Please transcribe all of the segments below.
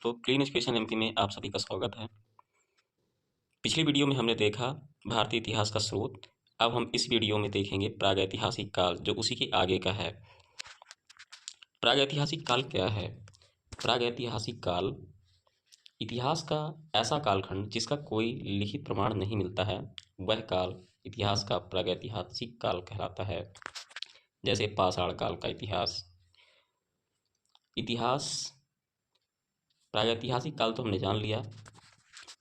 दोस्तों, clean education MP में आप सभी का स्वागत है। पिछली वीडियो में हमने देखा भारतीय इतिहास का स्रोत। अब हम इस वीडियो में देखेंगे प्रागैतिहासिक काल, जो उसी के आगे का है। प्रागैतिहासिक काल क्या है? प्रागैतिहासिक काल इतिहास का ऐसा कालखंड जिसका कोई लिखित प्रमाण नहीं मिलता है, वह काल इतिहास का प्रागैतिहासिक काल कहलाता है। जैसे पाषाण काल का इतिहास। प्रागैतिहासिक काल तो हमने जान लिया।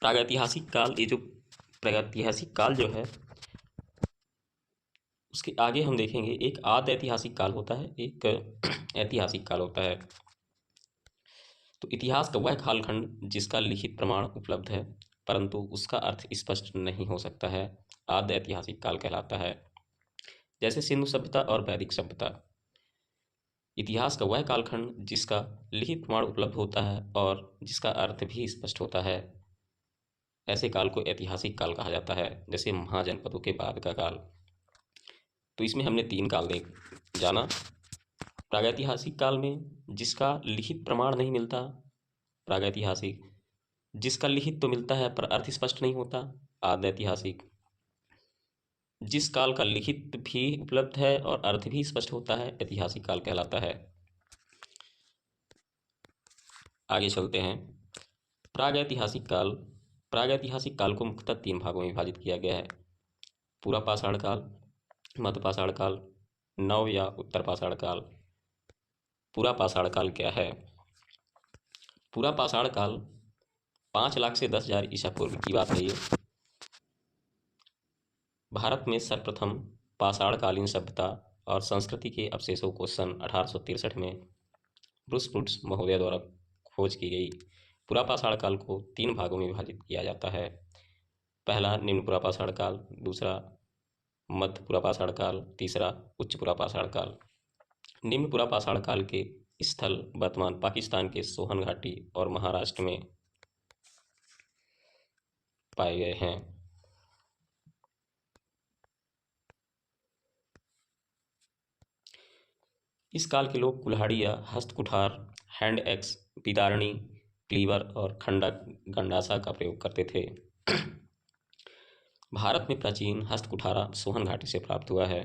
प्रागैतिहासिक काल, ये जो प्रागैतिहासिक काल जो है, उसके आगे हम देखेंगे एक आद ऐतिहासिक काल होता है, एक ऐतिहासिक काल होता है। तो इतिहास का वह कालखंड जिसका लिखित प्रमाण उपलब्ध है परंतु उसका अर्थ स्पष्ट नहीं हो सकता है, आद ऐतिहासिक काल कहलाता है। जैसे सिंधु सभ्यता और वैदिक सभ्यता। इतिहास का वह कालखंड जिसका लिखित प्रमाण उपलब्ध होता है और जिसका अर्थ भी स्पष्ट होता है, ऐसे काल को ऐतिहासिक काल कहा जाता है। जैसे महाजनपदों के बाद का काल। तो इसमें हमने 3 काल जाना। प्रागैतिहासिक काल में जिसका लिखित प्रमाण नहीं मिलता, प्रागैतिहासिक जिसका लिखित तो मिलता है पर अर्थ स्पष्ट नहीं होता, आद ऐतिहासिक जिस काल का लिखित भी उपलब्ध है और अर्थ भी स्पष्ट होता है, ऐतिहासिक काल कहलाता है। आगे चलते हैं। प्रागैतिहासिक काल को मुख्यतः 3 भागों में विभाजित किया गया है। पूरा पाषाण काल, मध्य पाषाण काल, नव या उत्तर पाषाण काल। पूरा पाषाण काल क्या है? पूरा पाषाण काल 5 लाख से 10,000 ईसा पूर्व की बात है। ये भारत में सर्वप्रथम पाषाणकालीन सभ्यता और संस्कृति के अवशेषों को सन 1863 में ब्रूस वुड्स महोदय द्वारा खोज की गई। पूरा पाषाण काल को 3 भागों में विभाजित किया जाता है। पहला निम्न पूरा पाषाण काल, दूसरा मध्य पूरा पाषाण काल, तीसरा उच्च पूरा पाषाण काल। निम्न पूरा पाषाण काल के स्थल वर्तमान पाकिस्तान के सोहन घाटी और महाराष्ट्र में पाए गए हैं। इस काल के लोग कुल्हाड़ी या हस्तकुठार, हैंड एक्स, बिदारणी, क्लीवर और खंडक गंडासा का प्रयोग करते थे। भारत में प्राचीन हस्तकुठारा सोहन घाटी से प्राप्त हुआ है।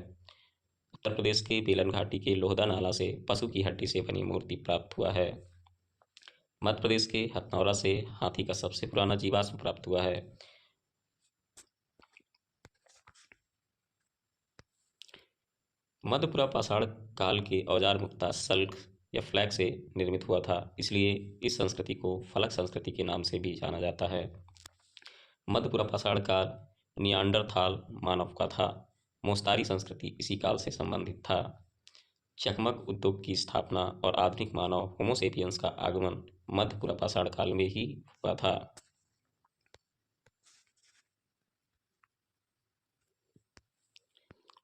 उत्तर प्रदेश के बेलन घाटी के लोहदा नाला से पशु की हड्डी से बनी मूर्ति प्राप्त हुआ है। मध्य प्रदेश के हथनौरा से हाथी का सबसे पुराना जीवाश्म प्राप्त हुआ है। मध्यपुरा पाषाण काल के औजार मुक्ता सल्ख या फ्लैग से निर्मित हुआ था, इसलिए इस संस्कृति को फलक संस्कृति के नाम से भी जाना जाता है। मध्यपुरा पाषाण काल नियांडरथाल मानव का था। मोस्तारी संस्कृति इसी काल से संबंधित था। चकमक उद्योग की स्थापना और आधुनिक मानव होमोसेपियंस का आगमन मध्यपुरा पाषाण काल में ही हुआ था।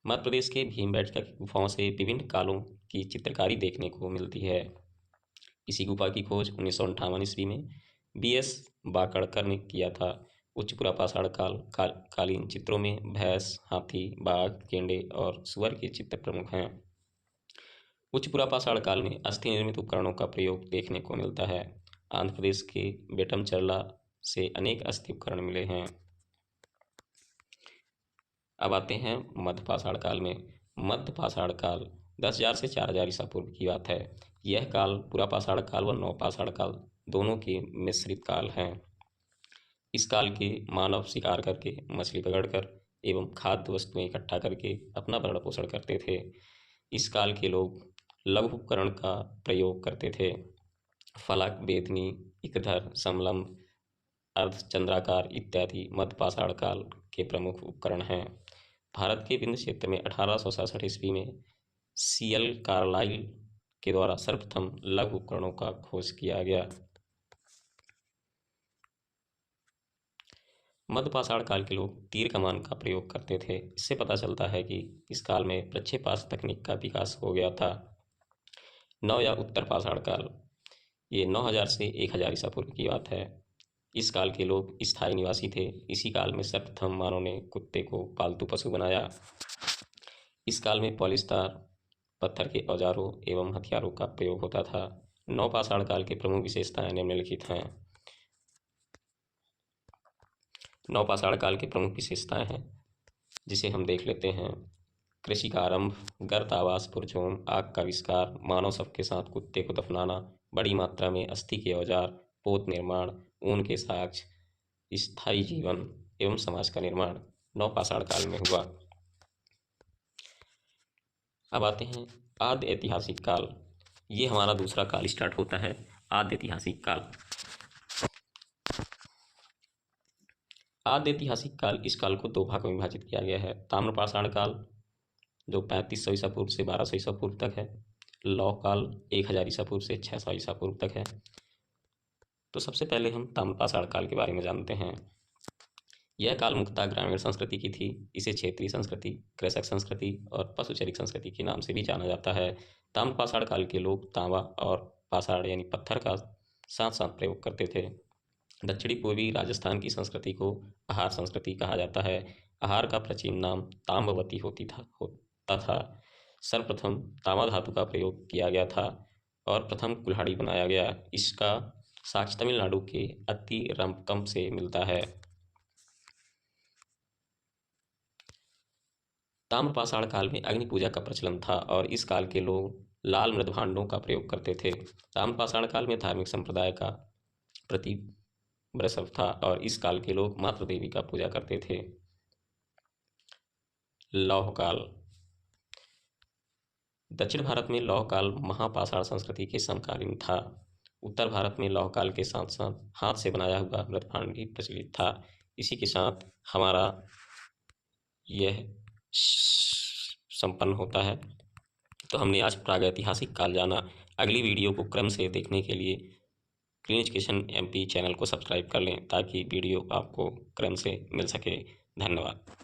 मध्य प्रदेश के भीमबेटका की गुफाओं से विभिन्न कालों की चित्रकारी देखने को मिलती है। इसी गुफा की खोज 1958 ईस्वी में BS बाकड़कर ने किया था। उच्चपुरा पाषाण कालीन चित्रों में भैंस, हाथी, बाघ, गेंडे और सुअर के चित्र प्रमुख हैं। उच्चपुरा पाषाण काल में अस्थि निर्मित उपकरणों का प्रयोग देखने को मिलता है। आंध्र प्रदेश के बेटमचर्ला से अनेक अस्थि उपकरण मिले हैं। अब आते हैं मध्य पाषाण काल में। मध्य पाषाण काल 10,000 से 4,000 ईसा पूर्व की बात है। यह काल पूरा पाषाण काल व नव पाषाण काल दोनों के मिश्रित काल हैं। इस काल के मानव शिकार करके, मछली पकड़कर एवं खाद्य वस्तुएं इकट्ठा करके अपना भरण पोषण करते थे। इस काल के लोग लघु उपकरण का प्रयोग करते थे। फलक, बेदनी, इकधर, समलंब, अर्धचंद्राकार इत्यादि मध्य पाषाण काल के प्रमुख उपकरण हैं। भारत के विंध्य क्षेत्र में 1867 ईस्वी में CL कार्लाइल के द्वारा सर्वप्रथम लघु उपकरणों का खोज किया गया। मध्य पाषाण काल के लोग तीर कमान का प्रयोग करते थे। इससे पता चलता है कि इस काल में प्रक्षेपास्त्र तकनीक का विकास हो गया था। नव या उत्तर पाषाण काल, ये 9,000 से 1,000 ईसा पूर्व की बात है। इस काल के लोग स्थायी निवासी थे। इसी काल में सर्वप्रथम मानव ने कुत्ते को पालतू पशु बनाया। इस काल में पॉलिश तार, पत्थर के औजारों एवं हथियारों का प्रयोग होता था। नवपाषाण काल के प्रमुख विशेषताएं निम्नलिखित हैं। नवपाषाण काल के प्रमुख विशेषताएं हैं जिसे हम देख लेते हैं। कृषि का आरंभ, गर्त आवास पुरजोम, आग का आविष्कार, मानव शव के साथ कुत्ते को दफनाना, बड़ी मात्रा में अस्थि के औजार, पोत निर्माण, ऊन के साक्ष्य, स्थायी जीवन एवं समाज का निर्माण नवपाषाण काल में हुआ। अब आते हैं आद्य ऐतिहासिक काल। ये हमारा दूसरा काल स्टार्ट होता है, आद्य ऐतिहासिक काल। आद्य ऐतिहासिक काल, इस काल को दो भागों में विभाजित किया गया है। ताम्रपाषाण काल जो 3500 ईसा पूर्व से 1200 ईसा पूर्व तक है। लौह काल 1000 ईसा पूर्व से 600 ईसा पूर्व तक है। तो सबसे पहले हम ताम्रपाषाण काल के बारे में जानते हैं। यह काल मुख्यतः ग्रामीण संस्कृति की थी। इसे क्षेत्रीय संस्कृति, कृषक संस्कृति और पशुचरिक संस्कृति के नाम से भी जाना जाता है। ताम्रपाषाण काल के लोग तांबा और पाषाण यानी पत्थर का साथ साथ प्रयोग करते थे। दक्षिणी पूर्वी राजस्थान की संस्कृति को आहार संस्कृति कहा जाता है। आहार का प्राचीन नाम ताम्रवती होता था। सर्वप्रथम तांबा धातु का प्रयोग किया गया था और प्रथम कुल्हाड़ी बनाया गया। इसका साक्ष्य तमिलनाडु के अत्तिरंपक्कम से मिलता है। ताम्रपाषाण काल में अग्नि पूजा का प्रचलन था और इस काल के लोग लाल मृद भांडों का प्रयोग करते थे। ताम्रपाषाण काल में धार्मिक संप्रदाय का प्रति वृषभ था और इस काल के लोग मातृ देवी का पूजा करते थे। लौह काल। दक्षिण भारत में लौह काल महापाषाण संस्कृति के समकालीन था। उत्तर भारत में लौह काल के साथ साथ हाथ से बनाया हुआ मृदभांड भी प्रचलित था। इसी के साथ हमारा यह संपन्न होता है। तो हमने आज प्रागैतिहासिक काल जाना। अगली वीडियो को क्रम से देखने के लिए क्लीन एजुकेशन MP चैनल को सब्सक्राइब कर लें ताकि वीडियो आपको क्रम से मिल सके। धन्यवाद।